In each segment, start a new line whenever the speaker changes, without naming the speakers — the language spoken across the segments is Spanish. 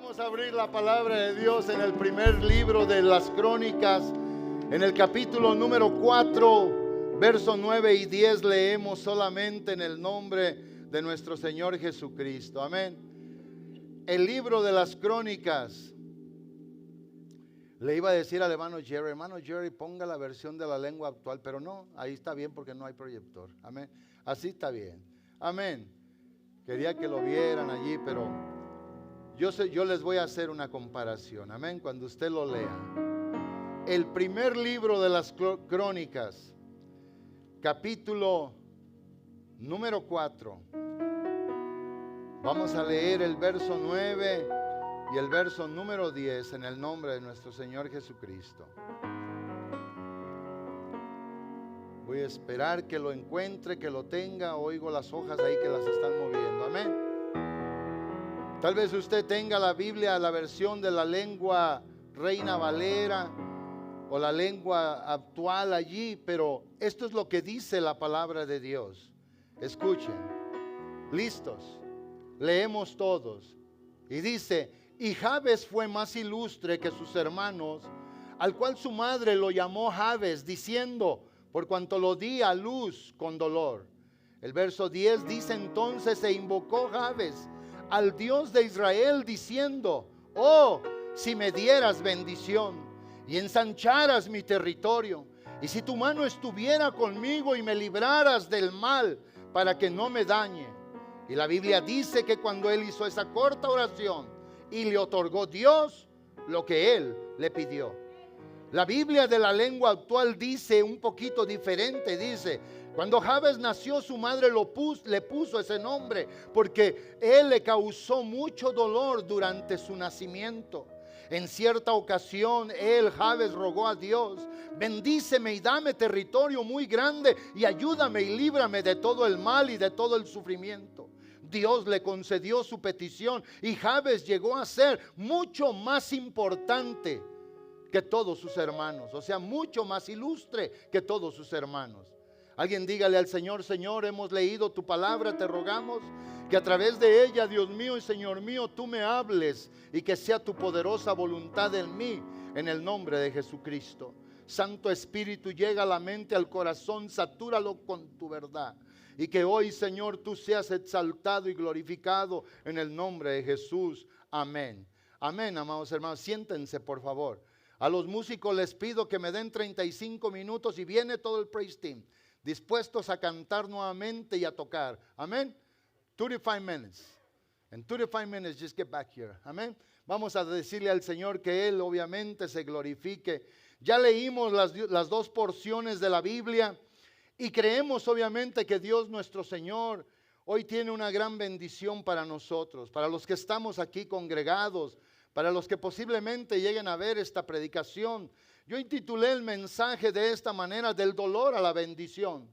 Vamos a abrir la palabra de Dios en el primer libro de las Crónicas, en el capítulo número 4, versos 9 y 10. Leemos solamente en el nombre de nuestro Señor Jesucristo. Amén. El libro de las Crónicas. Le iba a decir al hermano Jerry, ponga la versión de la lengua actual, pero no, ahí está bien porque no hay proyector. Amén. Así está bien. Amén. Quería que lo vieran allí, pero yo les voy a hacer una comparación. Amén. Cuando usted lo lea. El primer libro de las Crónicas, capítulo número 4. Vamos a leer el verso 9 y el verso número 10 en el nombre de nuestro Señor Jesucristo. Voy a esperar que lo encuentre, que lo tenga. Oigo las hojas ahí que las están moviendo. Amén. Tal vez usted tenga la Biblia, la versión de la lengua Reina Valera o la lengua actual allí, pero esto es lo que dice la palabra de Dios. Escuchen. ¿Listos? Leemos todos. Y dice: y Jabes fue más ilustre que sus hermanos, al cual su madre lo llamó Jabes, diciendo: por cuanto lo di a luz con dolor. El verso 10 dice: entonces se invocó Jabes al Dios de Israel, diciendo: oh, si me dieras bendición y ensancharas mi territorio, y si tu mano estuviera conmigo y me libraras del mal para que no me dañe. Y la Biblia dice que cuando él hizo esa corta oración, y le otorgó Dios lo que él le pidió. La Biblia de la lengua actual dice un poquito diferente. Dice: cuando Jabes nació, su madre le puso ese nombre porque él le causó mucho dolor durante su nacimiento. En cierta ocasión, Jabes, rogó a Dios: bendíceme y dame territorio muy grande y ayúdame y líbrame de todo el mal y de todo el sufrimiento. Dios le concedió su petición y Jabes llegó a ser mucho más importante que todos sus hermanos, o sea, mucho más ilustre que todos sus hermanos. Alguien dígale al Señor: Señor, hemos leído tu palabra, te rogamos que a través de ella, Dios mío y Señor mío, tú me hables y que sea tu poderosa voluntad en mí, en el nombre de Jesucristo. Santo Espíritu, llega a la mente, al corazón, satúralo con tu verdad. Y que hoy, Señor, tú seas exaltado y glorificado en el nombre de Jesús. Amén. Amén, amados hermanos. Siéntense, por favor. A los músicos les pido que me den 35 minutos y viene todo el praise team, dispuestos a cantar nuevamente y a tocar. Amén. 35 minutes. En 35 minutes, just get back here. Amén. Vamos a decirle al Señor que Él obviamente se glorifique. Ya leímos las dos porciones de la Biblia. Y creemos obviamente que Dios nuestro Señor hoy tiene una gran bendición para nosotros, para los que estamos aquí congregados, para los que posiblemente lleguen a ver esta predicación. Yo intitulé el mensaje de esta manera: del dolor a la bendición.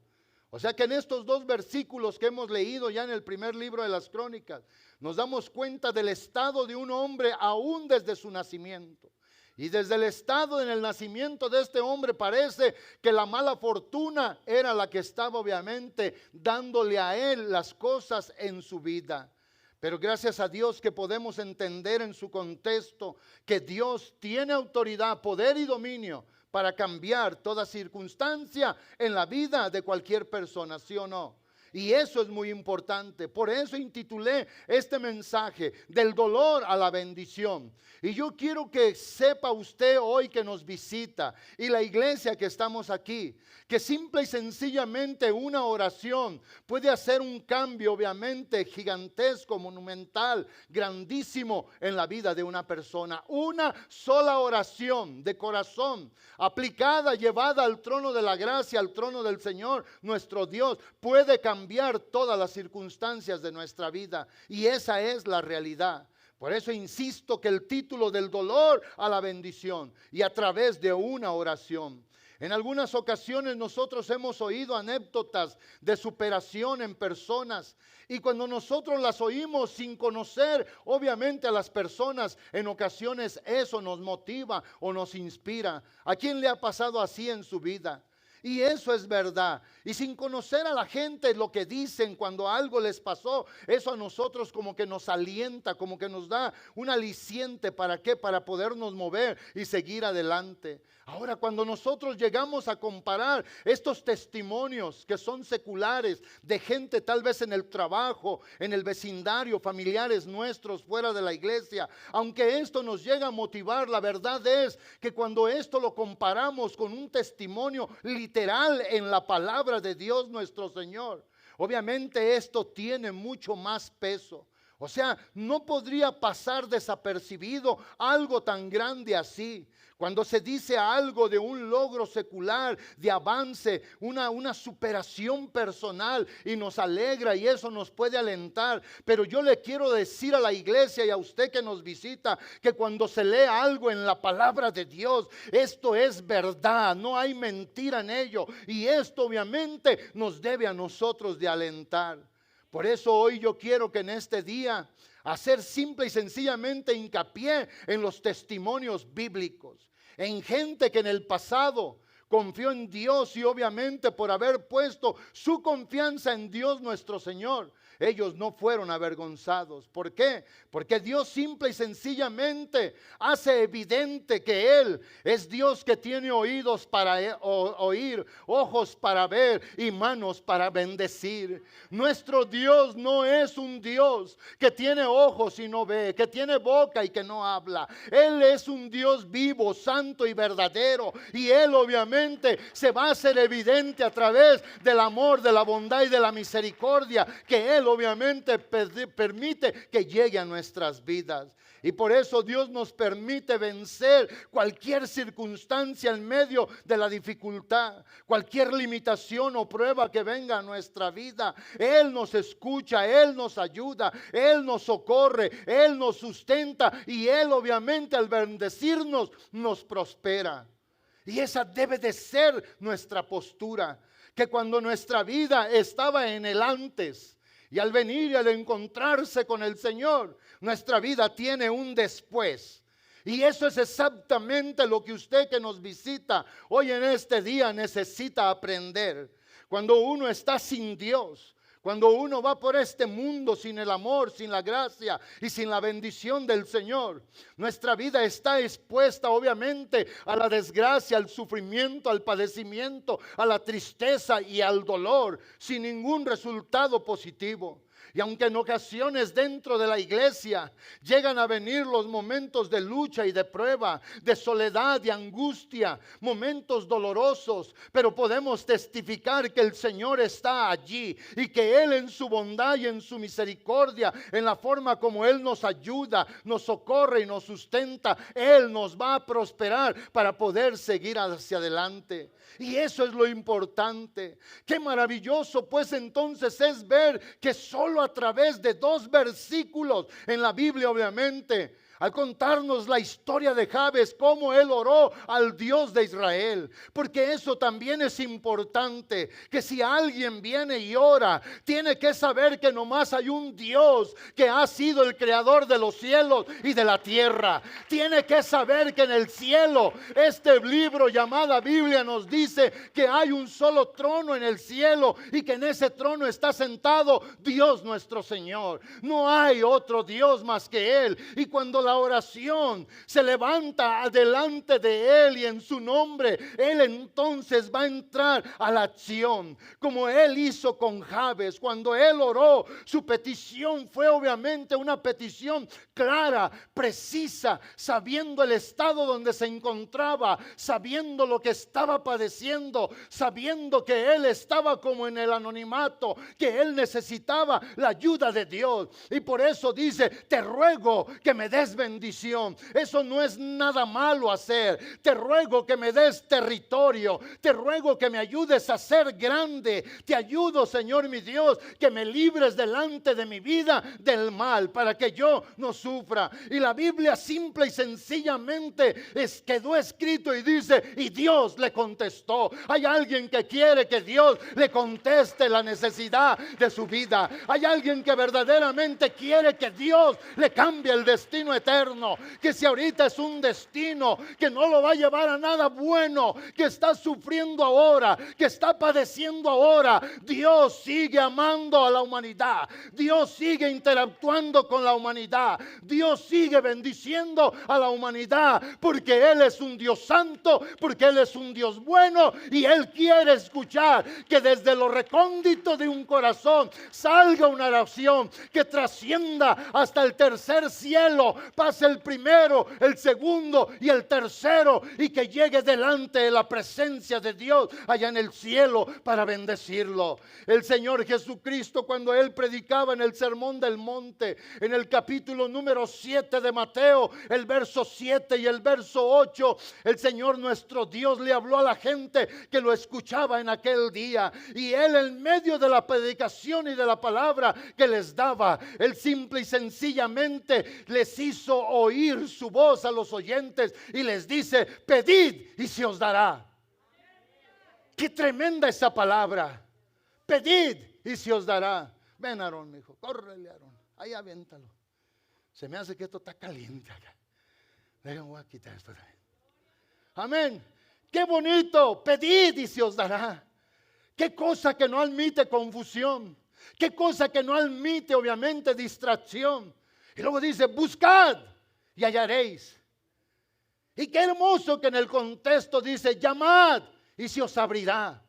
O sea que en estos dos versículos que hemos leído ya en el primer libro de las Crónicas, nos damos cuenta del estado de un hombre aún desde su nacimiento. Y desde el estado en el nacimiento de este hombre parece que la mala fortuna era la que estaba obviamente dándole a él las cosas en su vida. Pero gracias a Dios que podemos entender en su contexto que Dios tiene autoridad, poder y dominio para cambiar toda circunstancia en la vida de cualquier persona, ¿sí o no? Y eso es muy importante. Por eso intitulé este mensaje: del dolor a la bendición. Y yo quiero que sepa usted hoy que nos visita y la iglesia que estamos aquí, que simple y sencillamente una oración puede hacer un cambio obviamente gigantesco, monumental, grandísimo en la vida de una persona. Una sola oración de corazón, aplicada, llevada al trono de la gracia, al trono del Señor nuestro Dios, puede cambiar todas las circunstancias de nuestra vida. Y esa es la realidad. Por eso insisto que el título: del dolor a la bendición, y a través de una oración. En algunas ocasiones nosotros hemos oído anécdotas de superación en personas, y cuando nosotros las oímos sin conocer obviamente a las personas, en ocasiones eso nos motiva o nos inspira. ¿A quién le ha pasado así en su vida? Y eso es verdad. Y sin conocer a la gente lo que dicen cuando algo les pasó, eso a nosotros como que nos alienta, como que nos da un aliciente. ¿Para qué? Para podernos mover y seguir adelante. Ahora, cuando nosotros llegamos a comparar estos testimonios que son seculares de gente tal vez en el trabajo, en el vecindario, familiares nuestros fuera de la iglesia, aunque esto nos llega a motivar, la verdad es que cuando esto lo comparamos con un testimonio literal en la palabra de Dios nuestro Señor, obviamente esto tiene mucho más peso. O sea, no podría pasar desapercibido algo tan grande así. Cuando se dice algo de un logro secular, de avance, una superación personal, y nos alegra y eso nos puede alentar. Pero yo le quiero decir a la iglesia y a usted que nos visita, que cuando se lee algo en la palabra de Dios, esto es verdad, no hay mentira en ello. Y esto obviamente nos debe a nosotros de alentar. Por eso hoy yo quiero que en este día hacer simple y sencillamente hincapié en los testimonios bíblicos, en gente que en el pasado confió en Dios y obviamente por haber puesto su confianza en Dios nuestro Señor, ellos no fueron avergonzados. ¿Por qué? Porque Dios simple y sencillamente hace evidente que Él es Dios que tiene oídos para oír, ojos para ver y manos para bendecir. Nuestro Dios no es un Dios que tiene ojos y no ve, que tiene boca y que no habla. Él es un Dios vivo, santo y verdadero, y Él obviamente se va a hacer evidente a través del amor, de la bondad y de la misericordia que Él obviamente permite que llegue a nuestras vidas. Y por eso Dios nos permite vencer cualquier circunstancia en medio de la dificultad, cualquier limitación o prueba que venga a nuestra vida. Él nos escucha, Él nos ayuda, Él nos socorre, Él nos sustenta y Él obviamente al bendecirnos nos prospera. Y esa debe de ser nuestra postura, que cuando nuestra vida estaba en el antes, y al venir y al encontrarse con el Señor, nuestra vida tiene un después. Y eso es exactamente lo que usted que nos visita hoy en este día necesita aprender. Cuando uno está sin Dios, cuando uno va por este mundo sin el amor, sin la gracia y sin la bendición del Señor, nuestra vida está expuesta obviamente a la desgracia, al sufrimiento, al padecimiento, a la tristeza y al dolor, sin ningún resultado positivo. Y aunque en ocasiones dentro de la iglesia llegan a venir los momentos de lucha y de prueba, de soledad y angustia, momentos dolorosos, pero podemos testificar que el Señor está allí y que Él en su bondad y en su misericordia, en la forma como Él nos ayuda, nos socorre y nos sustenta, Él nos va a prosperar para poder seguir hacia adelante. Y eso es lo importante. Qué maravilloso pues entonces es ver que solo a través de 2 versículos en la Biblia obviamente, al contarnos la historia de Jabes, cómo él oró al Dios de Israel. Porque eso también es importante, que si alguien viene y ora, tiene que saber que nomás hay un Dios que ha sido el creador de los cielos y de la tierra. Tiene que saber que en el cielo, este libro llamada Biblia nos dice que hay un solo trono en el cielo y que en ese trono está sentado Dios nuestro Señor. No hay otro Dios más que Él. Y cuando la oración se levanta delante de Él y en su nombre, Él entonces va a entrar a la acción, como Él hizo con Jabes. Cuando Él oró, su petición fue obviamente una petición clara, precisa, sabiendo el estado donde se encontraba, sabiendo lo que estaba padeciendo, sabiendo que Él estaba como en el anonimato, que Él necesitaba la ayuda de Dios. Y por eso dice: te ruego que me des bendición. Eso no es nada malo hacer. Te ruego que me des territorio. Te ruego que me ayudes a ser grande. Te ayudo, Señor mi Dios, que me libres delante de mi vida del mal, para que yo no sufra. Y la Biblia simple y sencillamente quedó escrito y dice: y Dios le contestó. Hay alguien que quiere que Dios le conteste la necesidad de su vida. Hay alguien que verdaderamente quiere que Dios le cambie el destino eterno eterno, que si ahorita es un destino que no lo va a llevar a nada bueno, que está sufriendo ahora, que está padeciendo ahora, Dios sigue amando a la humanidad, Dios sigue interactuando con la humanidad, Dios sigue bendiciendo a la humanidad, porque Él es un Dios santo, porque Él es un Dios bueno, y Él quiere escuchar que desde lo recóndito de un corazón salga una oración que trascienda hasta el tercer cielo, pase el primero, el segundo y el tercero, y que llegue delante de la presencia de Dios allá en el cielo para bendecirlo. El Señor Jesucristo, cuando Él predicaba en el Sermón del Monte, en el capítulo número 7 de Mateo, el verso 7 y el verso 8, el Señor nuestro Dios le habló a la gente que lo escuchaba en aquel día, y Él en medio de la predicación y de la palabra que les daba, Él simple y sencillamente les hizo oír su voz a los oyentes y les dice: pedid y se os dará. Qué tremenda esa palabra. Pedid y se os dará. Ven, Aarón, mi hijo, córrele, Aarón, ahí aviéntalo. Se me hace que esto está caliente acá. Déjame, voy a quitar esto también. Amén. Qué bonito. Pedid y se os dará. Qué cosa que no admite confusión. Qué cosa que no admite, obviamente, distracción. Y luego dice: buscad y hallaréis. Y qué hermoso que en el contexto dice: llamad y se os abrirá.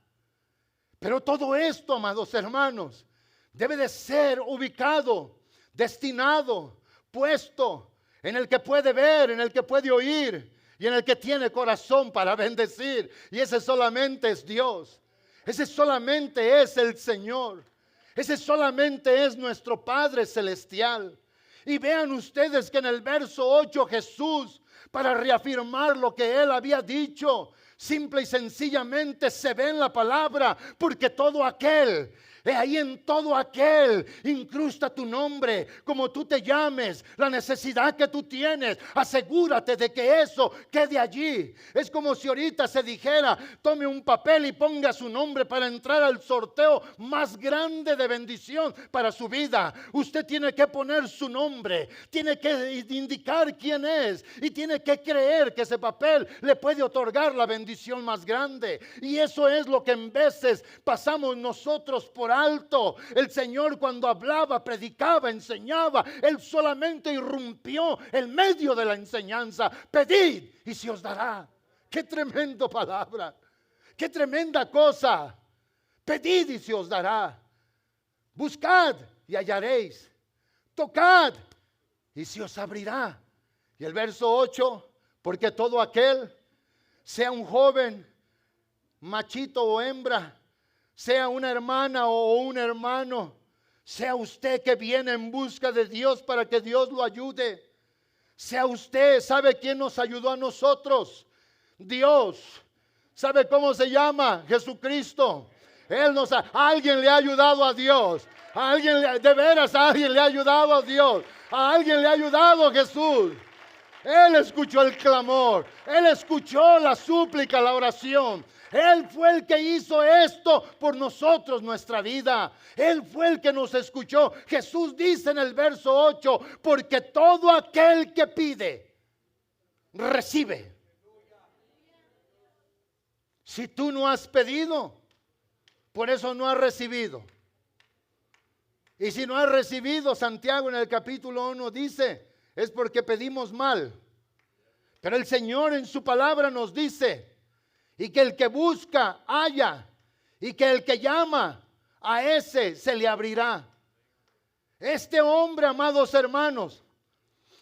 Pero todo esto, amados hermanos, debe de ser ubicado, destinado, puesto en el que puede ver, en el que puede oír y en el que tiene corazón para bendecir. Y ese solamente es Dios. Ese solamente es el Señor. Ese solamente es nuestro Padre Celestial. Y vean ustedes que en el verso 8 Jesús, para reafirmar lo que Él había dicho, simple y sencillamente se ve en la palabra, porque todo aquel, ahí en todo aquel, incrusta tu nombre, como tú te llames, la necesidad que tú tienes, asegúrate de que eso quede allí. Es como si ahorita se dijera: tome un papel y ponga su nombre para entrar al sorteo más grande de bendición para su vida. Usted tiene que poner su nombre, tiene que indicar quién es y tiene que creer que ese papel le puede otorgar la bendición más grande. Y eso es lo que en veces pasamos nosotros por alto. El Señor, cuando hablaba, predicaba, enseñaba, Él solamente irrumpió en medio de la enseñanza: pedid y se os dará. Qué tremenda palabra, qué tremenda cosa. Pedid y se os dará. Buscad y hallaréis. Tocad y se os abrirá. Y el verso 8: porque todo aquel, sea un joven, machito o hembra, sea una hermana o un hermano, sea usted que viene en busca de Dios para que Dios lo ayude, sea usted, ¿sabe quién nos ayudó a nosotros? Dios. ¿Sabe cómo se llama? Jesucristo. Alguien le ha ayudado a Dios. De veras, a alguien le ha ayudado a Dios. A alguien le ha ayudado a Jesús. Él escuchó el clamor, Él escuchó la súplica, la oración. Él fue el que hizo esto por nosotros, nuestra vida. Él fue el que nos escuchó. Jesús dice en el verso 8: porque todo aquel que pide, recibe. Si tú no has pedido, por eso no has recibido. Y si no has recibido, Santiago en el capítulo 1 dice: es porque pedimos mal. Pero el Señor en su palabra nos dice: y que el que busca, halla, y que el que llama, a ese se le abrirá. Este hombre, amados hermanos,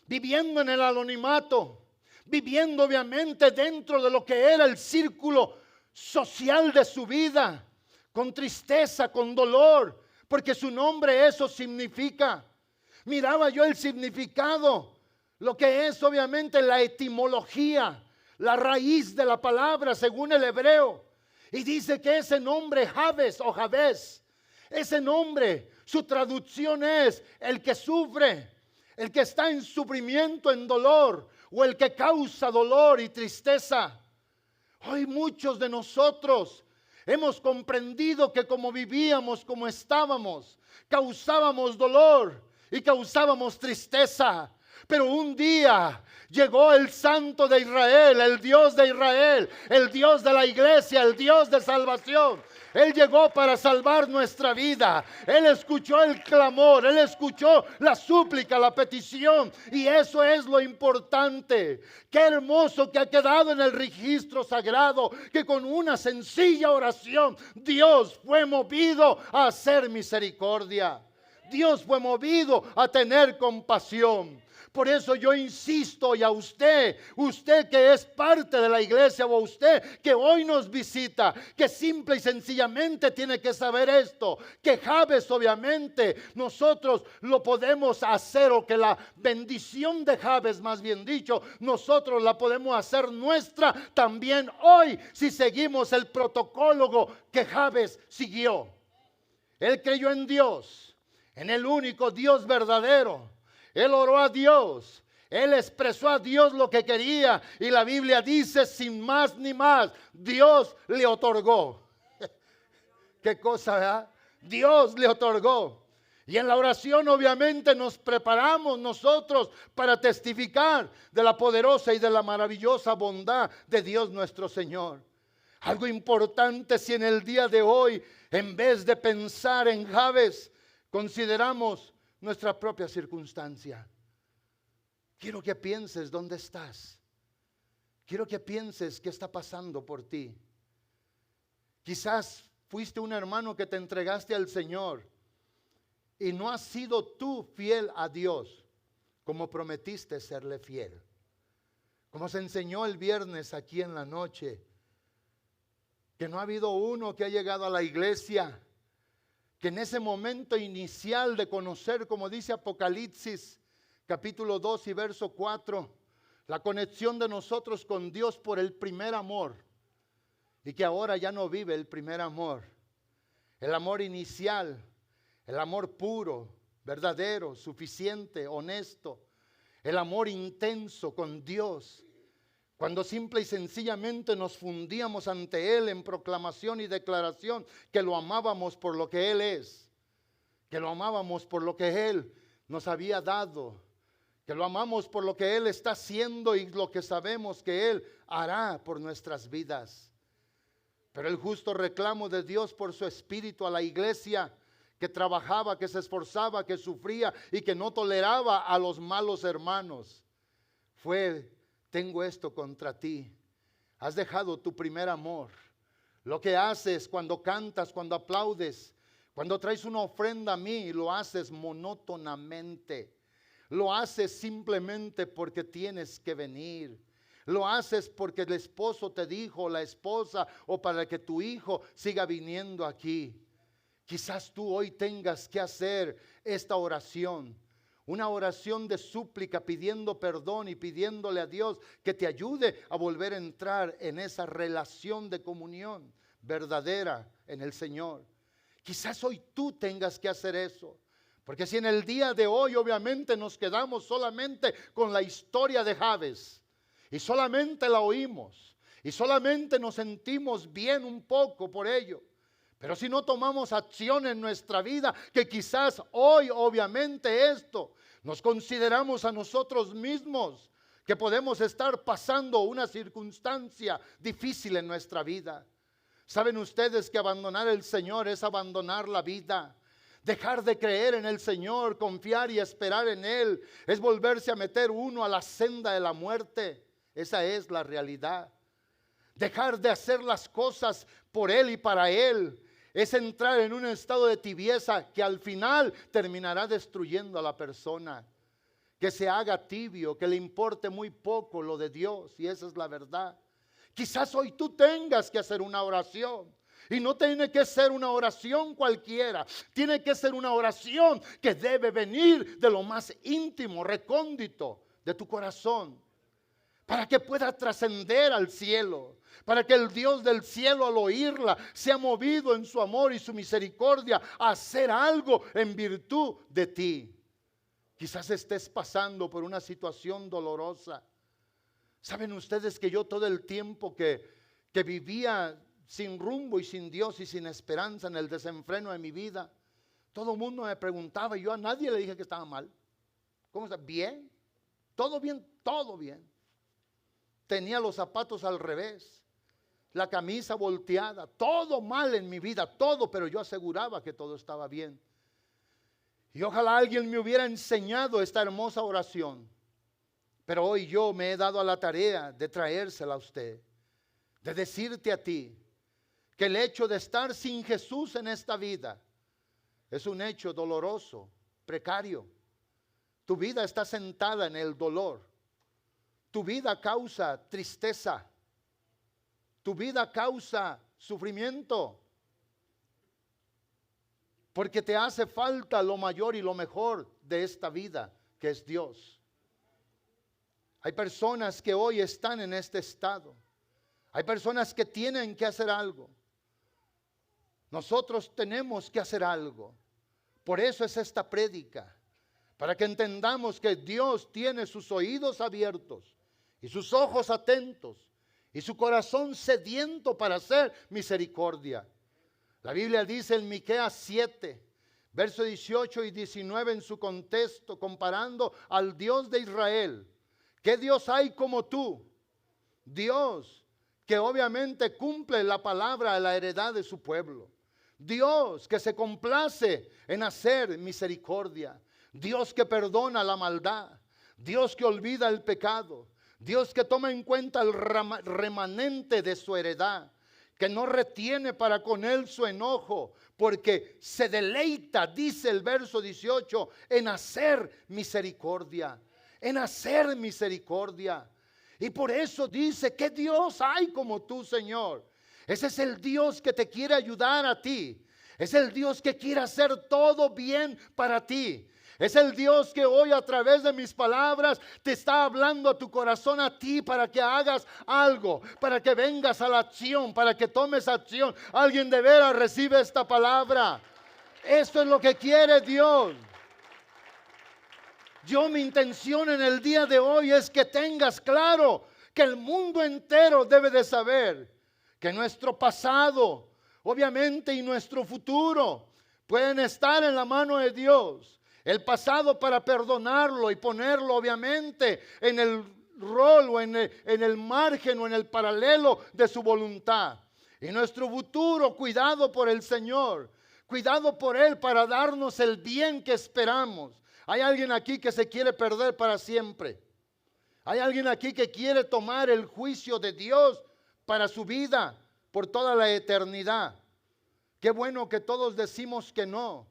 viviendo en el anonimato, viviendo obviamente dentro de lo que era el círculo social de su vida, con tristeza, con dolor, porque su nombre eso significa. Miraba yo el significado, lo que es obviamente la etimología, la raíz de la palabra según el hebreo. Y dice que ese nombre Jabes o Jabes, ese nombre, su traducción es el que sufre, el que está en sufrimiento, en dolor, o el que causa dolor y tristeza. Hoy muchos de nosotros hemos comprendido que como vivíamos, como estábamos, causábamos dolor y causábamos tristeza. Pero un día llegó el Santo de Israel, el Dios de Israel, el Dios de la iglesia, el Dios de salvación. Él llegó para salvar nuestra vida. Él escuchó el clamor, Él escuchó la súplica, la petición. Y eso es lo importante. Qué hermoso que ha quedado en el registro sagrado, que con una sencilla oración Dios fue movido a hacer misericordia. Dios fue movido a tener compasión. Por eso yo insisto, y a usted que es parte de la iglesia, o a usted que hoy nos visita, que simple y sencillamente tiene que saber esto, que Jabes obviamente nosotros lo podemos hacer, o que la bendición de Jabes, más bien dicho, nosotros la podemos hacer nuestra también hoy, si seguimos el protocolo que Jabes siguió. Él creyó en Dios, en el único Dios verdadero. Él oró a Dios, él expresó a Dios lo que quería, y la Biblia dice, sin más ni más, Dios le otorgó. Qué cosa, ¿verdad? Dios le otorgó. Y en la oración obviamente nos preparamos nosotros para testificar de la poderosa y de la maravillosa bondad de Dios nuestro Señor. Algo importante, si en el día de hoy, en vez de pensar en Jabes, consideramos nuestra propia circunstancia. Quiero que pienses dónde estás. Quiero que pienses qué está pasando por ti. Quizás fuiste un hermano que te entregaste al Señor y no has sido tú fiel a Dios como prometiste serle fiel. Como se enseñó el viernes aquí en la noche, que no ha habido uno que ha llegado a la iglesia que en ese momento inicial de conocer, como dice Apocalipsis capítulo 2 y verso 4, la conexión de nosotros con Dios por el primer amor, y que ahora ya no vive el primer amor, el amor inicial, el amor puro, verdadero, suficiente, honesto, el amor intenso con Dios. Cuando simple y sencillamente nos fundíamos ante Él en proclamación y declaración que lo amábamos por lo que Él es, que lo amábamos por lo que Él nos había dado, que lo amamos por lo que Él está haciendo y lo que sabemos que Él hará por nuestras vidas. Pero el justo reclamo de Dios por su Espíritu a la iglesia, que trabajaba, que se esforzaba, que sufría y que no toleraba a los malos hermanos, fue: tengo esto contra ti, has dejado tu primer amor. Lo que haces cuando cantas, cuando aplaudes, cuando traes una ofrenda a mí, lo haces monótonamente. Lo haces simplemente porque tienes que venir. Lo haces porque el esposo te dijo, la esposa, o para que tu hijo siga viniendo aquí. Quizás tú hoy tengas que hacer esta oración. Una oración de súplica, pidiendo perdón y pidiéndole a Dios que te ayude a volver a entrar en esa relación de comunión verdadera en el Señor. Quizás hoy tú tengas que hacer eso. Porque si en el día de hoy obviamente nos quedamos solamente con la historia de Jabes y solamente la oímos y solamente nos sentimos bien un poco por ello, pero si no tomamos acción en nuestra vida, que quizás hoy obviamente esto nos consideramos a nosotros mismos, que podemos estar pasando una circunstancia difícil en nuestra vida. Saben ustedes que abandonar el Señor es abandonar la vida. Dejar de creer en el Señor, confiar y esperar en Él, es volverse a meter uno a la senda de la muerte. Esa es la realidad. Dejar de hacer las cosas por Él y para Él es entrar en un estado de tibieza que al final terminará destruyendo a la persona. Que se haga tibio, que le importe muy poco lo de Dios, y esa es la verdad. Quizás hoy tú tengas que hacer una oración, y no tiene que ser una oración cualquiera, tiene que ser una oración que debe venir de lo más íntimo, recóndito de tu corazón, para que pueda trascender al cielo, para que el Dios del cielo al oírla sea movido en su amor y su misericordia a hacer algo en virtud de ti. Quizás estés pasando por una situación dolorosa. Saben ustedes que yo todo el tiempo que vivía sin rumbo y sin Dios y sin esperanza, en el desenfreno de mi vida, todo el mundo me preguntaba y yo a nadie le dije que estaba mal. ¿Cómo está? Bien. Todo bien, todo bien. Tenía los zapatos al revés, la camisa volteada, todo mal en mi vida, todo, pero yo aseguraba que todo estaba bien. Y ojalá alguien me hubiera enseñado esta hermosa oración. Pero hoy yo me he dado a la tarea de traérsela a usted, de decirte a ti que el hecho de estar sin Jesús en esta vida es un hecho doloroso, precario. Tu vida está sentada en el dolor. Tu vida causa tristeza. Tu vida causa sufrimiento. Porque te hace falta lo mayor y lo mejor de esta vida, que es Dios. Hay personas que hoy están en este estado. Hay personas que tienen que hacer algo. Nosotros tenemos que hacer algo. Por eso es esta prédica. Para que entendamos que Dios tiene sus oídos abiertos y sus ojos atentos y su corazón sediento para hacer misericordia. La Biblia dice en Miqueas 7, versos 18 y 19 en su contexto, comparando al Dios de Israel. ¿Qué Dios hay como tú? Dios que obviamente cumple la palabra de la heredad de su pueblo. Dios que se complace en hacer misericordia. Dios que perdona la maldad. Dios que olvida el pecado. Dios que toma en cuenta el remanente de su heredad. Que no retiene para con él su enojo, porque se deleita, dice el verso 18, en hacer misericordia. En hacer misericordia. Y por eso dice, ¿qué Dios hay como tú, Señor? Ese es el Dios que te quiere ayudar a ti. Es el Dios que quiere hacer todo bien para ti. Es el Dios que hoy a través de mis palabras te está hablando a tu corazón, a ti, para que hagas algo, para que vengas a la acción, para que tomes acción. Alguien de veras recibe esta palabra. Esto es lo que quiere Dios. Mi intención en el día de hoy es que tengas claro que el mundo entero debe de saber que nuestro pasado, obviamente, y nuestro futuro pueden estar en la mano de Dios. El pasado para perdonarlo y ponerlo, obviamente, en el rol o en el margen o en el paralelo de su voluntad. Y nuestro futuro, cuidado por el Señor, cuidado por Él para darnos el bien que esperamos. Hay alguien aquí que se quiere perder para siempre. Hay alguien aquí que quiere tomar el juicio de Dios para su vida por toda la eternidad. Qué bueno que todos decimos que no.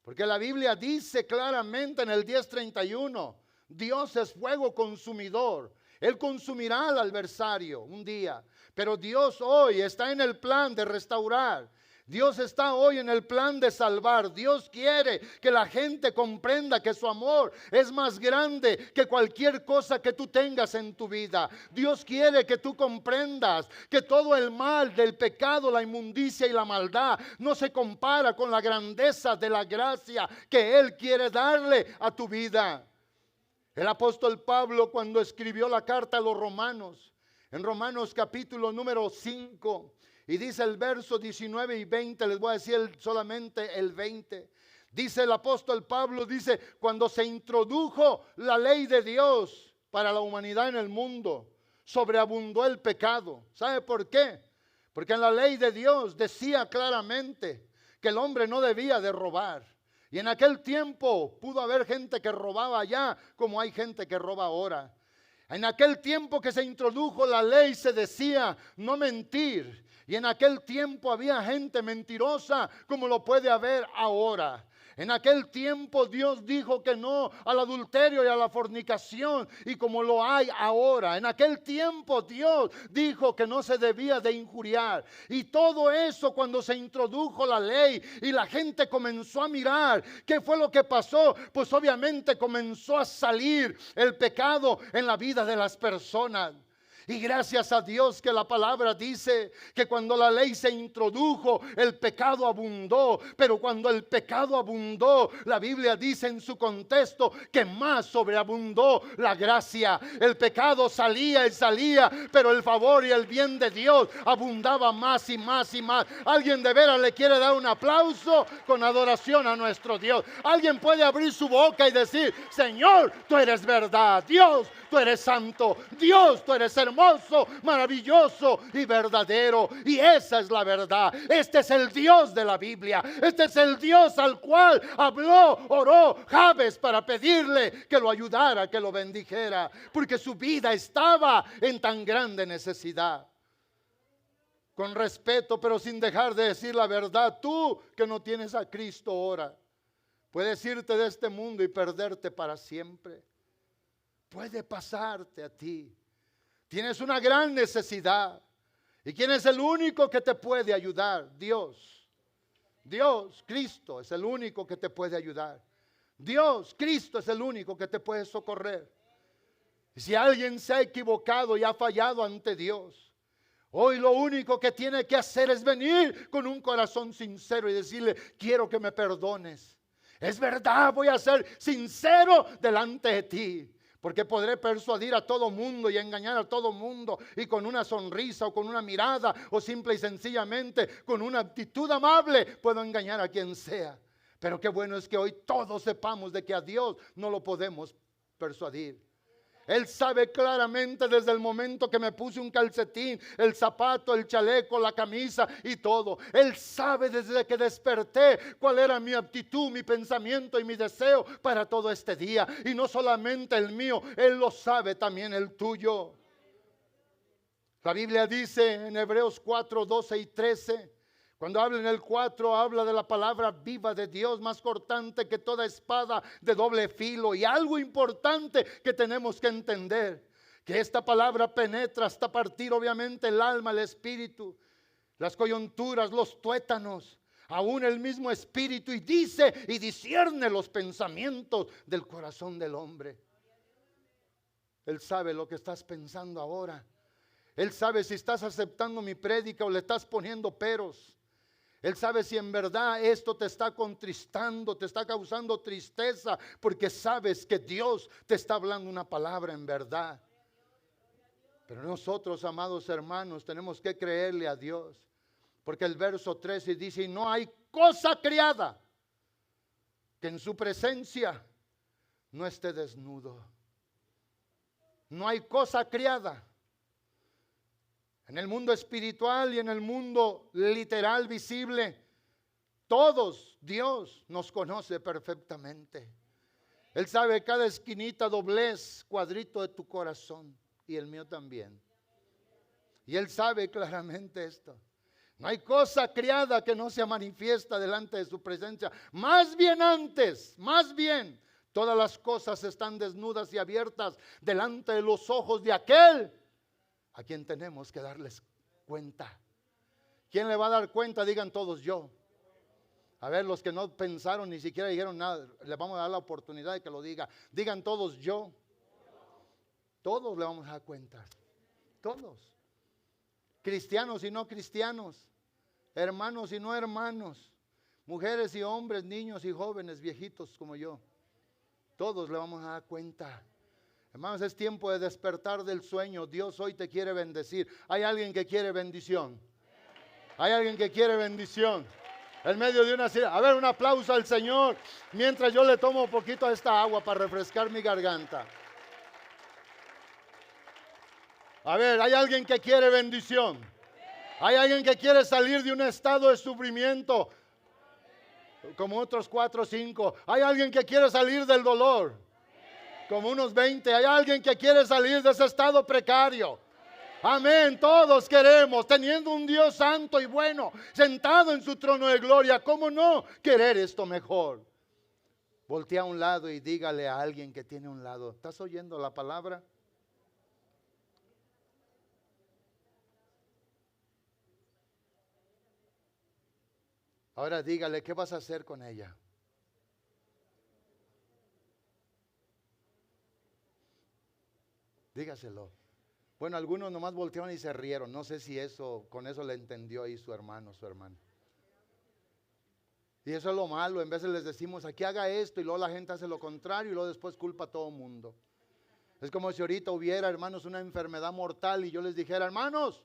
Porque la Biblia dice claramente en el 10:31, Dios es fuego consumidor. Él consumirá al adversario un día. Pero Dios hoy está en el plan de restaurar. Dios está hoy en el plan de salvar. Dios quiere que la gente comprenda que su amor es más grande que cualquier cosa que tú tengas en tu vida. Dios quiere que tú comprendas que todo el mal del pecado, la inmundicia y la maldad no se compara con la grandeza de la gracia que Él quiere darle a tu vida. El apóstol Pablo, cuando escribió la carta a los romanos, en Romanos capítulo número 5, y dice el verso 19 y 20, les voy a decir solamente el 20. Dice el apóstol Pablo, dice, cuando se introdujo la ley de Dios para la humanidad en el mundo, sobreabundó el pecado. ¿Sabe por qué? Porque en la ley de Dios decía claramente que el hombre no debía de robar. Y en aquel tiempo pudo haber gente que robaba ya como hay gente que roba ahora. En aquel tiempo que se introdujo la ley se decía no mentir. Y en aquel tiempo había gente mentirosa como lo puede haber ahora. En aquel tiempo Dios dijo que no al adulterio y a la fornicación, y como lo hay ahora. En aquel tiempo Dios dijo que no se debía de injuriar. Y todo eso cuando se introdujo la ley y la gente comenzó a mirar qué fue lo que pasó, pues obviamente comenzó a salir el pecado en la vida de las personas. Y gracias a Dios que la palabra dice que cuando la ley se introdujo, el pecado abundó. Pero cuando el pecado abundó, la Biblia dice en su contexto que más sobreabundó la gracia. El pecado salía y salía, pero el favor y el bien de Dios abundaba más y más y más. Alguien de veras le quiere dar un aplauso con adoración a nuestro Dios. Alguien puede abrir su boca y decir: Señor, tú eres verdad. Dios, tú eres santo. Dios, tú eres hermoso, maravilloso y verdadero. Y esa es la verdad. Este es el Dios de la Biblia. Este es el Dios al cual habló, oró Jabes para pedirle que lo ayudara, que lo bendijera, porque su vida estaba en tan grande necesidad. Con respeto, pero sin dejar de decir la verdad, tú que no tienes a Cristo ahora, puedes irte de este mundo y perderte para siempre. Puede pasarte a ti. Tienes una gran necesidad. ¿Y quién es el único que te puede ayudar? Dios. Dios, Cristo, es el único que te puede ayudar. Dios, Cristo, es el único que te puede socorrer. Y si alguien se ha equivocado y ha fallado ante Dios, hoy lo único que tiene que hacer es venir con un corazón sincero y decirle: quiero que me perdones. Es verdad, voy a ser sincero delante de ti. Porque podré persuadir a todo mundo y engañar a todo mundo, y con una sonrisa o con una mirada o simple y sencillamente con una actitud amable puedo engañar a quien sea. Pero qué bueno es que hoy todos sepamos de que a Dios no lo podemos persuadir. Él sabe claramente desde el momento que me puse un calcetín, el zapato, el chaleco, la camisa y todo. Él sabe desde que desperté cuál era mi actitud, mi pensamiento y mi deseo para todo este día. Y no solamente el mío, Él lo sabe también el tuyo. La Biblia dice en Hebreos 4, 12 y 13... Cuando habla en el 4, habla de la palabra viva de Dios, más cortante que toda espada de doble filo. Y algo importante que tenemos que entender, que esta palabra penetra hasta partir obviamente el alma, el espíritu, las coyunturas, los tuétanos, aún el mismo espíritu, y dice y discierne los pensamientos del corazón del hombre. Él sabe lo que estás pensando ahora. Él sabe si estás aceptando mi prédica o le estás poniendo peros. Él sabe si en verdad esto te está contristando, te está causando tristeza, porque sabes que Dios te está hablando una palabra en verdad. Pero nosotros, amados hermanos, tenemos que creerle a Dios, porque el verso 13 dice: y no hay cosa criada que en su presencia no esté desnudo. No hay cosa criada. En el mundo espiritual y en el mundo literal visible, todos Dios nos conoce perfectamente. Él sabe cada esquinita, doblez, cuadrito de tu corazón, y el mío también. Y Él sabe claramente esto. No hay cosa criada que no se manifiesta delante de su presencia. Más bien antes, más bien, todas las cosas están desnudas y abiertas delante de los ojos de aquel a quien tenemos que darles cuenta. ¿Quién le va a dar cuenta? Digan todos: yo. A ver, los que no pensaron ni siquiera dijeron nada, le vamos a dar la oportunidad de que lo diga. Digan todos: yo. Todos le vamos a dar cuenta. Todos. Cristianos y no cristianos, hermanos y no hermanos, mujeres y hombres, niños y jóvenes, viejitos como yo. Todos le vamos a dar cuenta. Hermanos, es tiempo de despertar del sueño. Dios hoy te quiere bendecir. ¿Hay alguien que quiere bendición? ¿Hay alguien que quiere bendición? En medio de una silla. A ver, un aplauso al Señor mientras yo le tomo un poquito de esta agua para refrescar mi garganta. A ver, ¿hay alguien que quiere bendición? ¿Hay alguien que quiere salir de un estado de sufrimiento? Como otros 4 o 5. ¿Hay alguien que quiere salir del dolor? Como unos 20. ¿Hay alguien que quiere salir de ese estado precario? Amén, todos queremos, teniendo un Dios santo y bueno, sentado en su trono de gloria. ¿Cómo no querer esto mejor? Voltea a un lado y dígale a alguien que tiene a un lado: ¿estás oyendo la palabra? Ahora dígale: ¿qué vas a hacer con ella? Dígaselo. Bueno, algunos nomás voltearon y se rieron. No sé si con eso le entendió ahí su hermano, su hermana. Y eso es lo malo. En veces les decimos, aquí haga esto, y luego la gente hace lo contrario, y luego después culpa a todo el mundo. Es como si ahorita hubiera, hermanos, una enfermedad mortal y yo les dijera, hermanos,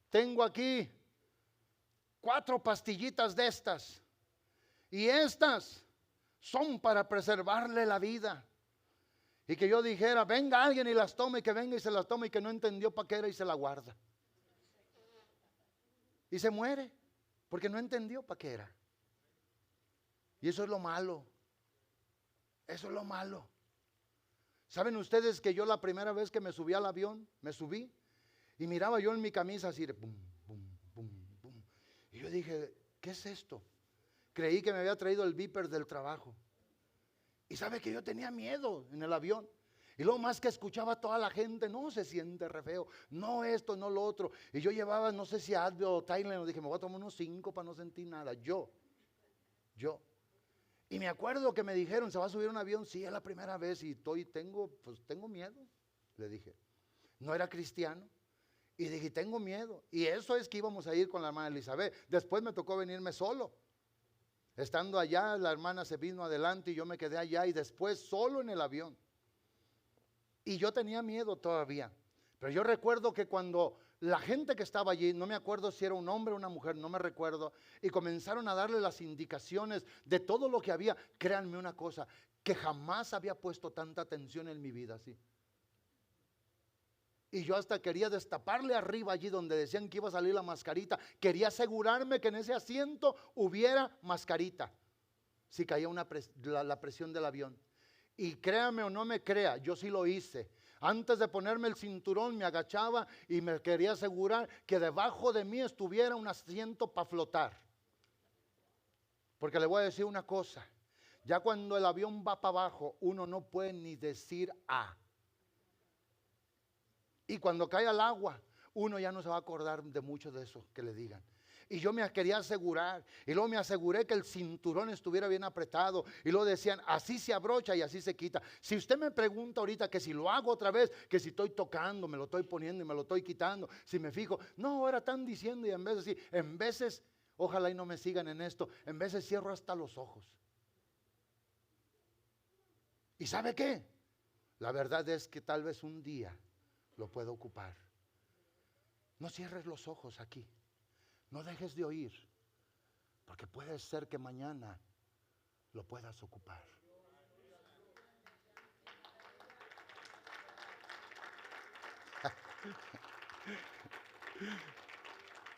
tengo aquí 4 pastillitas de estas, y estas son para preservarle la vida. Y que yo dijera, venga alguien y las tome, y que venga y se las tome, y que no entendió para qué era y se la guarda. Y se muere, porque no entendió para qué era. Y eso es lo malo. Eso es lo malo. ¿Saben ustedes que yo la primera vez que me subí al avión, me subí y miraba yo en mi camisa así de pum, pum, pum, pum? Y yo dije, ¿qué es esto? Creí que me había traído el Viper del trabajo. Y sabe que yo tenía miedo en el avión. Y luego más que escuchaba a toda la gente, no, se siente re feo, no esto, no lo otro. Y yo llevaba, no sé si Advil o Tylenol, dije, me voy a tomar unos 5 para no sentir nada. Yo. Y me acuerdo que me dijeron, ¿se va a subir un avión? Sí, es la primera vez y tengo miedo. Le dije, no era cristiano. Y dije, tengo miedo. Y eso es que íbamos a ir con la hermana Elizabeth. Después me tocó venirme solo. Estando allá, la hermana se vino adelante y yo me quedé allá y después solo en el avión. Y yo tenía miedo todavía. Pero yo recuerdo que cuando la gente que estaba allí, no me acuerdo si era un hombre o una mujer, no me recuerdo, y comenzaron a darle las indicaciones de todo lo que había, créanme una cosa, que jamás había puesto tanta atención en mi vida así. Y yo hasta quería destaparle arriba allí donde decían que iba a salir la mascarita. Quería asegurarme que en ese asiento hubiera mascarita, si caía la presión del avión. Y créame o no me crea, yo sí lo hice. Antes de ponerme el cinturón me agachaba y me quería asegurar que debajo de mí estuviera un asiento para flotar. Porque le voy a decir una cosa, ya cuando el avión va para abajo, uno no puede ni decir A. Y cuando cae al agua, uno ya no se va a acordar de mucho de eso que le digan. Y yo me quería asegurar, y luego me aseguré que el cinturón estuviera bien apretado, y luego decían, así se abrocha y así se quita. Si usted me pregunta ahorita que si lo hago otra vez, que si estoy tocando, me lo estoy poniendo y me lo estoy quitando, si me fijo, no, ahora están diciendo, y en vez de decir, en veces, ojalá y no me sigan en esto, en veces cierro hasta los ojos. ¿Y sabe qué? La verdad es que tal vez un día lo puedo ocupar. No cierres los ojos aquí. No dejes de oír, porque puede ser que mañana lo puedas ocupar.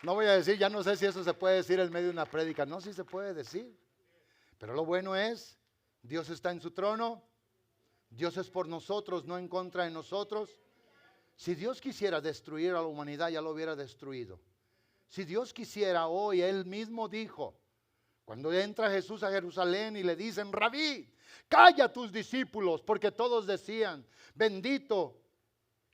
No voy a decir, ya no sé si eso se puede decir en medio de una prédica. No, sí se puede decir. Pero lo bueno es, Dios está en su trono. Dios es por nosotros, no en contra de nosotros. Si Dios quisiera destruir a la humanidad, ya lo hubiera destruido. Si Dios quisiera hoy, Él mismo dijo, cuando entra Jesús a Jerusalén y le dicen, Rabí, calla a tus discípulos, porque todos decían, bendito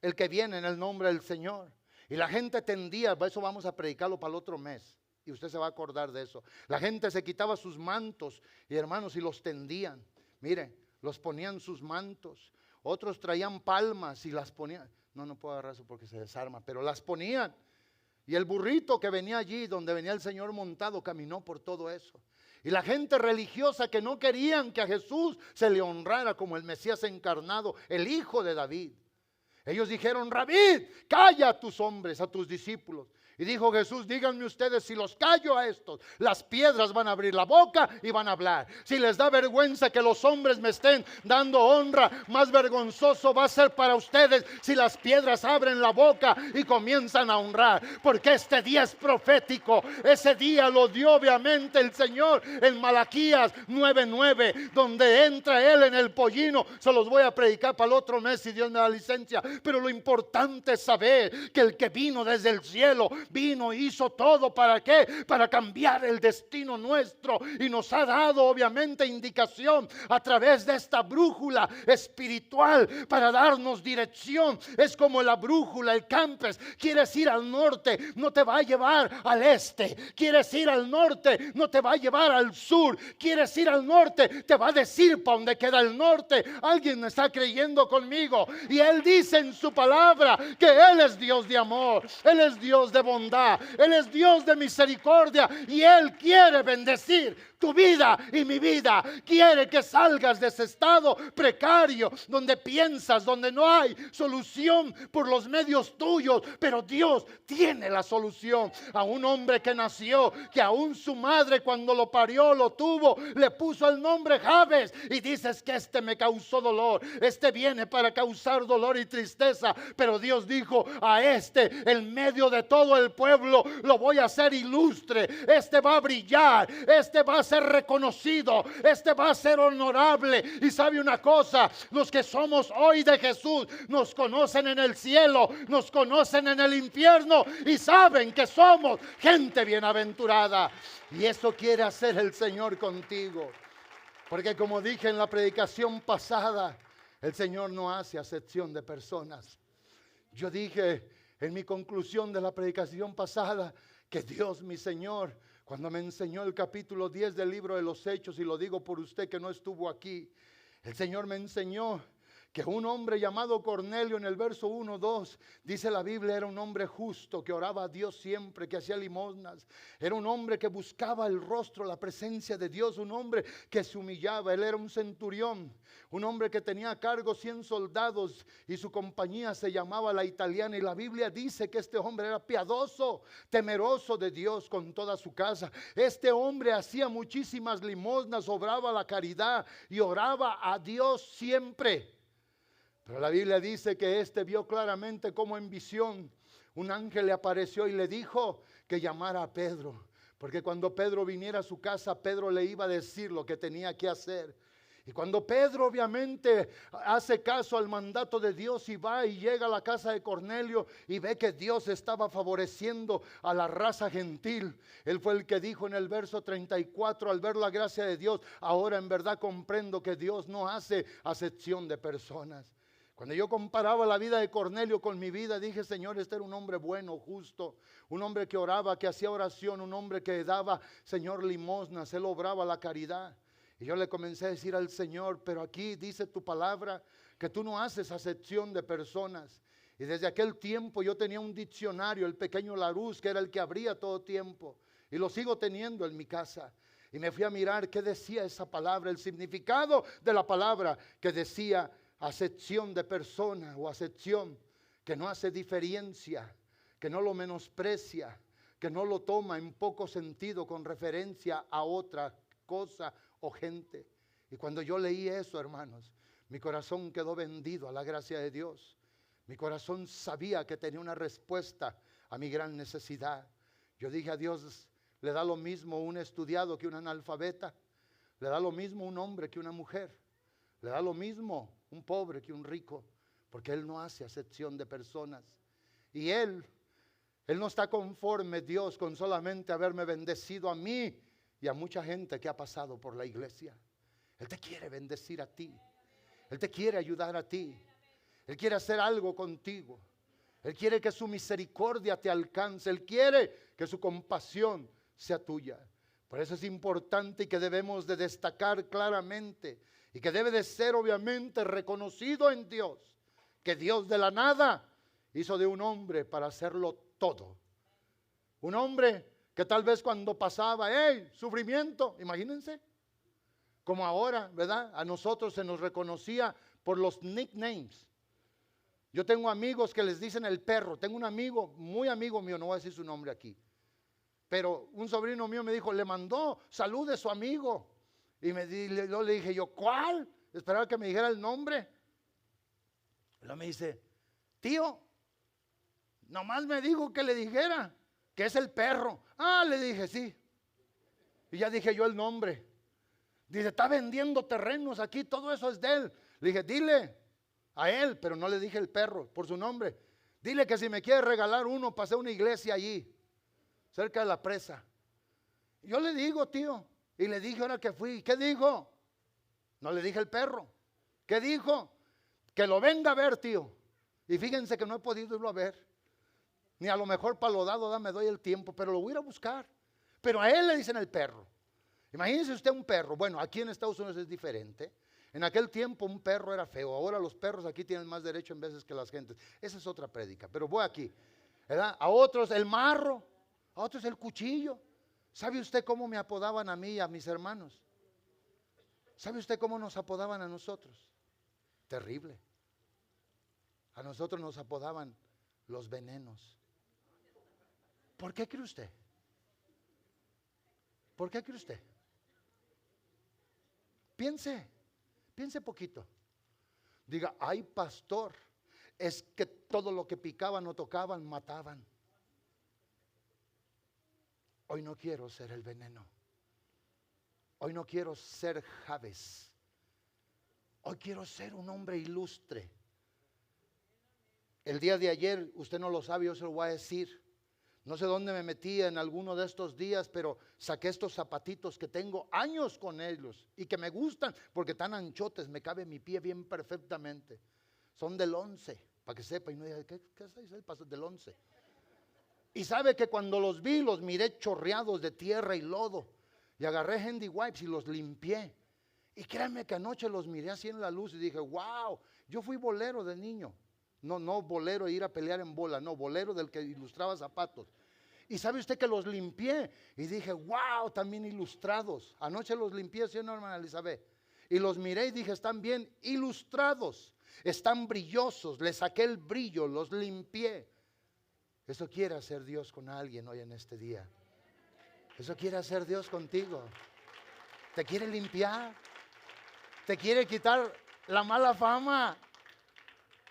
el que viene en el nombre del Señor. Y la gente tendía, eso vamos a predicarlo para el otro mes, y usted se va a acordar de eso. La gente se quitaba sus mantos, y hermanos, y los tendían. Miren, los ponían sus mantos. Otros traían palmas y las ponían. No puedo agarrar eso porque se desarma, pero las ponían. Y el burrito que venía allí, donde venía el Señor montado, caminó por todo eso. Y la gente religiosa que no querían que a Jesús se le honrara como el Mesías encarnado, el hijo de David. Ellos dijeron, Rabí, calla a tus hombres, a tus discípulos. Y dijo Jesús, díganme ustedes, si los callo a estos, las piedras van a abrir la boca y van a hablar. Si les da vergüenza que los hombres me estén dando honra, más vergonzoso va a ser para ustedes si las piedras abren la boca y comienzan a honrar. Porque este día es profético. Ese día lo dio obviamente el Señor en Malaquías 9:9, donde entra Él en el pollino. Se los voy a predicar para el otro mes si Dios me da licencia. Pero lo importante es saber que el que vino desde el cielo vino, hizo todo. ¿Para qué? Para cambiar el destino nuestro, y nos ha dado obviamente indicación a través de esta brújula espiritual para darnos dirección. Es como la brújula, el compass. Quieres ir al norte, no te va a llevar al este. Quieres ir al norte, no te va a llevar al sur. Quieres ir al norte, te va a decir para dónde queda el norte. Alguien está creyendo conmigo. Y Él dice en su palabra que Él es Dios de amor, Él es Dios de bondad, Él es Dios de misericordia, y Él quiere bendecir tu vida y mi vida. Quiere que salgas de ese estado precario donde piensas, donde no hay solución por los medios tuyos, pero Dios tiene la solución. A un hombre que nació, que aún su madre cuando lo parió, lo tuvo, le puso el nombre Jabes, y dices que este me causó dolor, este viene para causar dolor y tristeza, pero Dios dijo: a este, en medio de todo el pueblo, lo voy a hacer ilustre. Este va a brillar, este va a ser reconocido, este va a ser honorable. Y sabe una cosa, los que somos hoy de Jesús nos conocen en el cielo, nos conocen en el infierno, y saben que somos gente bienaventurada. Y eso quiere hacer el Señor contigo, porque como dije en la predicación pasada, el Señor no hace acepción de personas. Yo dije en mi conclusión de la predicación pasada que Dios, mi Señor, cuando me enseñó el capítulo 10 del libro de los Hechos, y lo digo por usted que no estuvo aquí, el Señor me enseñó que un hombre llamado Cornelio, en el verso 1-2, dice la Biblia, era un hombre justo, que oraba a Dios siempre, que hacía limosnas. Era un hombre que buscaba el rostro, la presencia de Dios, un hombre que se humillaba. Él era un centurión, un hombre que tenía a cargo 100 soldados, y su compañía se llamaba La Italiana. Y la Biblia dice que este hombre era piadoso, temeroso de Dios con toda su casa. Este hombre hacía muchísimas limosnas, obraba la caridad y oraba a Dios siempre. Pero la Biblia dice que este vio claramente como en visión un ángel le apareció y le dijo que llamara a Pedro, porque cuando Pedro viniera a su casa, Pedro le iba a decir lo que tenía que hacer. Y cuando Pedro obviamente hace caso al mandato de Dios y va y llega a la casa de Cornelio y ve que Dios estaba favoreciendo a la raza gentil, él fue el que dijo en el verso 34, al ver la gracia de Dios: ahora en verdad comprendo que Dios no hace acepción de personas. Cuando yo comparaba la vida de Cornelio con mi vida, dije: Señor, este era un hombre bueno, justo, un hombre que oraba, que hacía oración, un hombre que daba, Señor, limosnas, él obraba la caridad. Y yo le comencé a decir al Señor: pero aquí dice tu palabra que tú no haces acepción de personas. Y desde aquel tiempo yo tenía un diccionario, el pequeño Larousse, que era el que abría todo tiempo, y lo sigo teniendo en mi casa. Y me fui a mirar qué decía esa palabra, el significado de la palabra, que decía acepción de persona, o acepción que no hace diferencia, que no lo menosprecia, que no lo toma en poco sentido con referencia a otra cosa o gente. Y cuando yo leí eso, hermanos, mi corazón quedó vendido a la gracia de Dios. Mi corazón sabía que tenía una respuesta a mi gran necesidad. Yo dije: a Dios le da lo mismo un estudiado que un analfabeta, le da lo mismo un hombre que una mujer, le da lo mismo un pobre que un rico, porque Él no hace acepción de personas. Y Él no está conforme, Dios, con solamente haberme bendecido a mí y a mucha gente que ha pasado por la iglesia. Él te quiere bendecir a ti, Él te quiere ayudar a ti, Él quiere hacer algo contigo, Él quiere que su misericordia te alcance, Él quiere que su compasión sea tuya. Por eso es importante y que debemos de destacar claramente, y que debe de ser obviamente reconocido en Dios, que Dios de la nada hizo de un hombre para hacerlo todo. Un hombre que tal vez cuando pasaba, sufrimiento, imagínense, como ahora, ¿verdad? A nosotros se nos reconocía por los nicknames. Yo tengo amigos que les dicen el perro. Tengo un amigo, muy amigo mío, no voy a decir su nombre aquí, pero un sobrino mío me dijo: le mandó salud de su amigo. Y yo le dije: ¿cuál? Esperaba que me dijera el nombre. Y luego me dice: tío, nomás me dijo que le dijera que es el perro. Ah, le dije: sí. Y ya dije yo el nombre. Dice: está vendiendo terrenos aquí, todo eso es de él. Le dije: dile a él, pero no le dije el perro por su nombre. Dile que si me quiere regalar uno, pasé una iglesia allí. cerca de la presa. Yo le digo, tío, y le dije ahora que fui, ¿qué dijo? No le dije el perro. ¿Qué dijo? Que lo venga a ver, tío. Y fíjense que no he podido irlo a ver. Ni a lo mejor para lo dado me doy el tiempo, pero lo voy a ir a buscar. Pero a él le dicen el perro. Imagínese usted un perro. Bueno, aquí en Estados Unidos es diferente. En aquel tiempo un perro era feo. Ahora los perros aquí tienen más derecho en veces que las gentes. Esa es otra prédica. Pero voy aquí, ¿verdad? A otros el marro, a otros el cuchillo. ¿Sabe usted cómo me apodaban a mí y a mis hermanos? ¿Sabe usted cómo nos apodaban a nosotros? Terrible. A nosotros nos apodaban los venenos. ¿Por qué cree usted? ¿Por qué cree usted? Piense poquito. Diga, ay pastor, es que todo lo que picaban o tocaban mataban. Hoy no quiero ser el veneno. Hoy no quiero ser Jabes. Hoy quiero ser un hombre ilustre. El día de ayer, usted no lo sabe, yo se lo voy a decir. No sé dónde me metí en alguno de estos días, pero saqué estos zapatitos que tengo años con ellos y que me gustan porque están anchotes, me cabe mi pie bien perfectamente. Son del 11, para que sepa y no diga, ¿qué es el paso del 11? Y sabe que cuando los vi, los miré chorreados de tierra y lodo y agarré handy wipes y los limpié. Y créanme que anoche los miré así en la luz y dije, wow, yo fui bolero de niño. No bolero de ir a pelear en bola, no, bolero del que ilustraba zapatos. Y sabe usted que los limpié y dije, wow, también ilustrados. Anoche los limpié, ¿sí o no, hermana Elizabeth? Y los miré y dije, están bien ilustrados, están brillosos, les saqué el brillo, los limpié. Eso quiere hacer Dios con alguien hoy en este día. Eso quiere hacer Dios contigo. Te quiere limpiar, te quiere quitar la mala fama,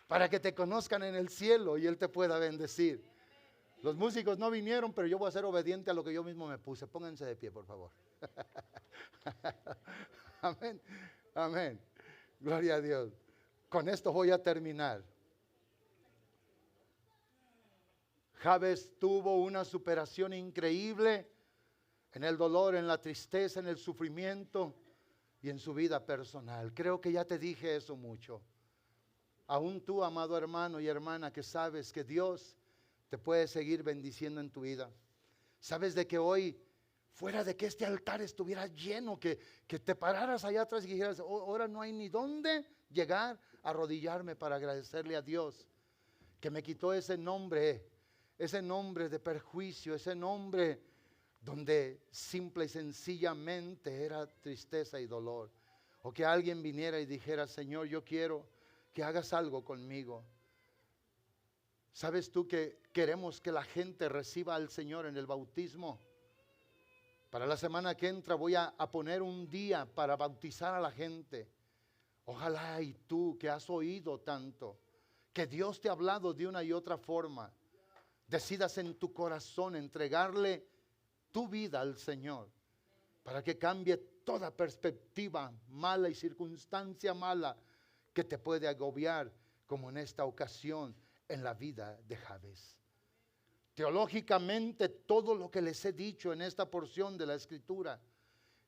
para que te conozcan en el cielo y Él te pueda bendecir. Los músicos no vinieron, pero yo voy a ser obediente a lo que yo mismo me puse. Pónganse de pie, por favor. Amén, amén. Gloria a Dios. Con esto voy a terminar. Jabes tuvo una superación increíble en el dolor, en la tristeza, en el sufrimiento y en su vida personal. Creo que ya te dije eso mucho. Aún tú, amado hermano y hermana, que sabes que Dios te puede seguir bendiciendo en tu vida. Sabes de que hoy, fuera de que este altar estuviera lleno, que te pararas allá atrás y dijeras, ahora no hay ni dónde llegar a arrodillarme para agradecerle a Dios que me quitó ese nombre de perjuicio, ese nombre donde simple y sencillamente era tristeza y dolor. O que alguien viniera y dijera, Señor, yo quiero que hagas algo conmigo. ¿Sabes tú que queremos que la gente reciba al Señor en el bautismo? Para la semana que entra voy a poner un día para bautizar a la gente. Ojalá y tú que has oído tanto, que Dios te ha hablado de una y otra forma, decidas en tu corazón entregarle tu vida al Señor para que cambie toda perspectiva mala y circunstancia mala que te puede agobiar, como en esta ocasión en la vida de Jabes. Teológicamente, todo lo que les he dicho en esta porción de la Escritura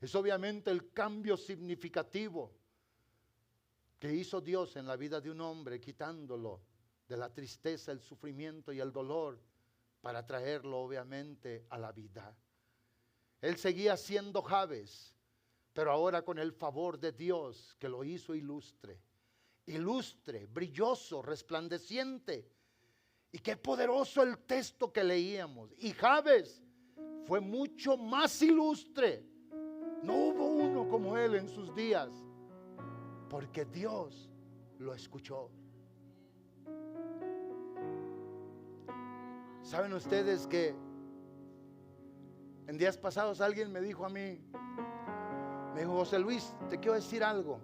es obviamente el cambio significativo que hizo Dios en la vida de un hombre, quitándolo de la tristeza, el sufrimiento y el dolor para traerlo obviamente a la vida. Él seguía siendo Jabes, pero ahora con el favor de Dios que lo hizo ilustre, brilloso, resplandeciente. Y qué poderoso el texto que leíamos. Y Jabes fue mucho más ilustre. No hubo uno como él en sus días, porque Dios lo escuchó. ¿Saben ustedes que en días pasados alguien me dijo a mí, me dijo, José Luis, te quiero decir algo?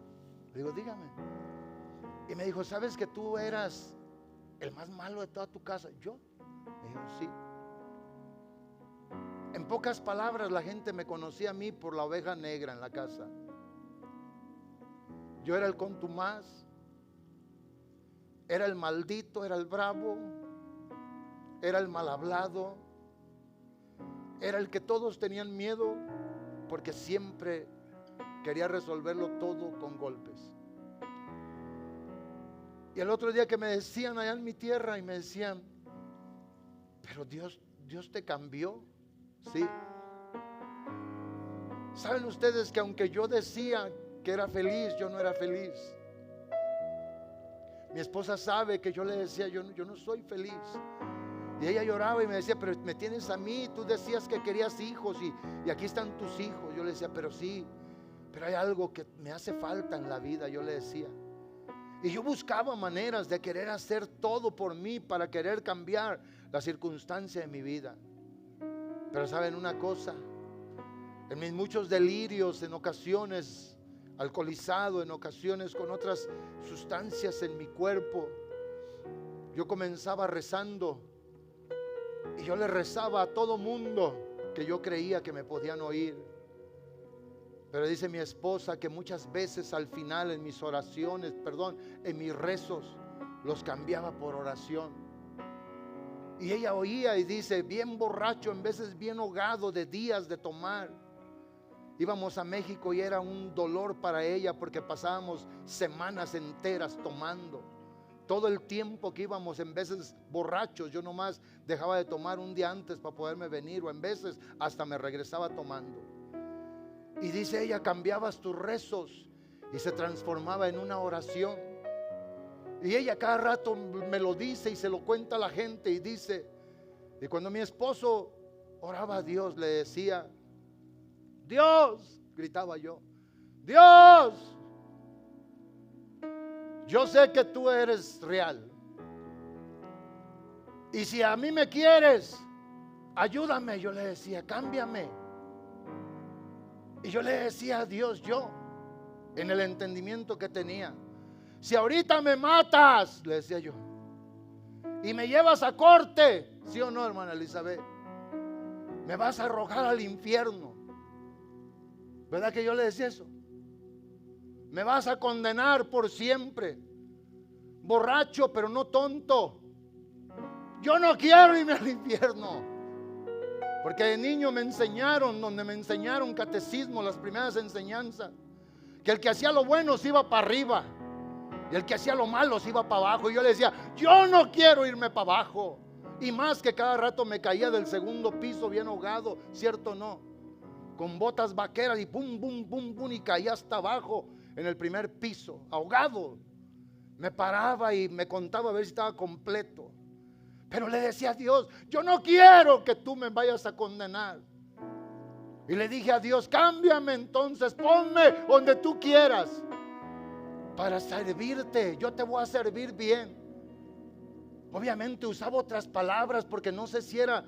Le digo, dígame. Y me dijo, ¿sabes que tú eras el más malo de toda tu casa? ¿Yo? Me dijo, sí. En pocas palabras, la gente me conocía a mí por la oveja negra en la casa. Yo era el contumaz, era el maldito, era el bravo, era el mal hablado. era el que todos tenían miedo porque siempre quería resolverlo todo con golpes. Y el otro día que me decían allá en mi tierra y me decían, pero Dios te cambió. Sí. ¿Saben ustedes que aunque yo decía que era feliz, yo no era feliz? Mi esposa sabe que yo le decía, yo no soy feliz. Y ella lloraba y me decía, pero me tienes a mí, tú decías que querías hijos y aquí están tus hijos. Yo le decía, pero sí, pero hay algo que me hace falta en la vida, yo le decía. Y yo buscaba maneras de querer hacer todo por mí para querer cambiar la circunstancia de mi vida. Pero saben una cosa, en mis muchos delirios, en ocasiones alcoholizado, en ocasiones con otras sustancias en mi cuerpo, yo comenzaba rezando y yo le rezaba a todo mundo que yo creía que me podían oír. Pero dice mi esposa que muchas veces al final en mis oraciones, en mis rezos, los cambiaba por oración. Y ella oía y dice, bien borracho, en veces bien ahogado de días de tomar. Íbamos a México y era un dolor para ella porque pasábamos semanas enteras tomando. Todo el tiempo que íbamos, en veces borrachos, yo nomás dejaba de tomar un día antes para poderme venir, o en veces hasta me regresaba tomando. Y dice ella, cambiabas tus rezos y se transformaba en una oración. Y ella cada rato me lo dice y se lo cuenta a la gente y dice, y cuando mi esposo oraba a Dios, le decía, Dios, gritaba yo, Dios, yo sé que tú eres real. Y si a mí me quieres, ayúdame, yo le decía, cámbiame. Y yo le decía a Dios, yo, en el entendimiento que tenía, si ahorita me matas, le decía yo, y me llevas a corte, ¿sí o no, hermana Elizabeth? Me vas a arrojar al infierno. ¿Verdad que yo le decía eso? Me vas a condenar por siempre. Borracho, pero no tonto. Yo no quiero irme al infierno. Porque de niño me enseñaron, donde me enseñaron catecismo, las primeras enseñanzas, que el que hacía lo bueno se iba para arriba y el que hacía lo malo se iba para abajo. Y yo le decía, yo no quiero irme para abajo. Y más que cada rato me caía del segundo piso bien ahogado, ¿cierto o no? Con botas vaqueras y pum, pum, pum, pum, y caía hasta abajo en el primer piso, ahogado. Me paraba y me contaba a ver si estaba completo. Pero le decía a Dios, yo no quiero que tú me vayas a condenar. Y le dije a Dios, cámbiame entonces, ponme donde tú quieras para servirte. Yo te voy a servir bien. Obviamente usaba otras palabras porque no sé si era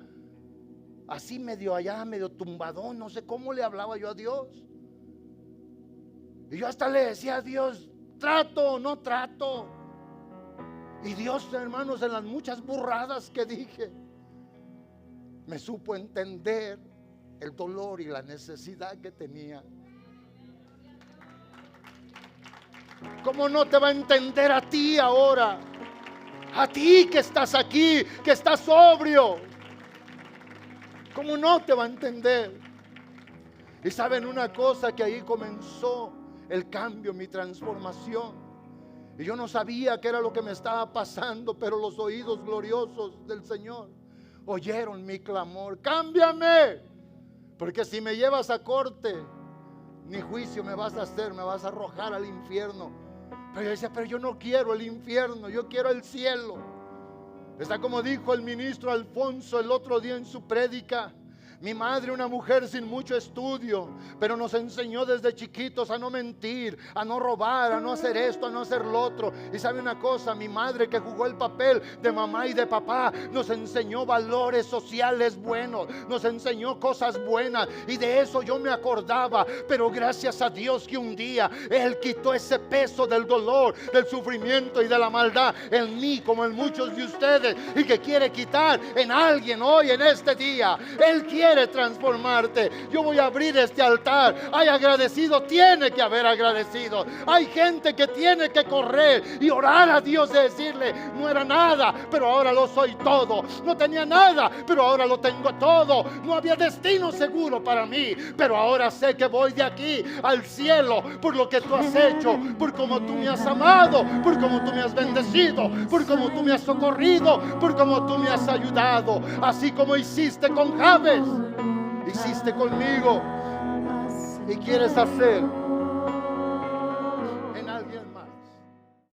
así medio allá, medio tumbadón, no sé cómo le hablaba yo a Dios. Y yo hasta le decía a Dios, trato o no trato. Y Dios, hermanos, en las muchas burradas que dije, me supo entender el dolor y la necesidad que tenía. ¿Cómo no te va a entender a ti ahora? A ti que estás aquí, que estás sobrio. ¿Cómo no te va a entender? Y saben una cosa, que ahí comenzó el cambio, mi transformación. Y yo no sabía qué era lo que me estaba pasando, pero los oídos gloriosos del Señor oyeron mi clamor. Cámbiame, porque si me llevas a corte, ni juicio me vas a hacer, me vas a arrojar al infierno. Pero yo decía, pero yo no quiero el infierno, yo quiero el cielo. Está como dijo el ministro Alfonso el otro día en su prédica. Mi madre, una mujer sin mucho estudio, pero nos enseñó desde chiquitos a no mentir, a no robar, a no hacer esto, a no hacer lo otro. Y sabe una cosa, mi madre, que jugó el papel de mamá y de papá, nos enseñó valores sociales buenos, nos enseñó cosas buenas, y de eso yo me acordaba. Pero gracias a Dios que un día Él quitó ese peso del dolor, del sufrimiento y de la maldad en mí, como en muchos de ustedes, y que quiere quitar en alguien hoy, en este día. Él quiere quiere transformarte. Yo voy a abrir este altar. Hay agradecido, tiene que haber agradecido. Hay gente que tiene que correr y orar a Dios, de decirle: no era nada, pero ahora lo soy todo. No tenía nada, pero ahora lo tengo todo. No había destino seguro para mí, pero ahora sé que voy de aquí al cielo por lo que tú has hecho, por cómo tú me has amado, por cómo tú me has bendecido, por cómo tú me has socorrido, por cómo tú me has ayudado. Así como hiciste con Jabes, hiciste conmigo y quieres hacer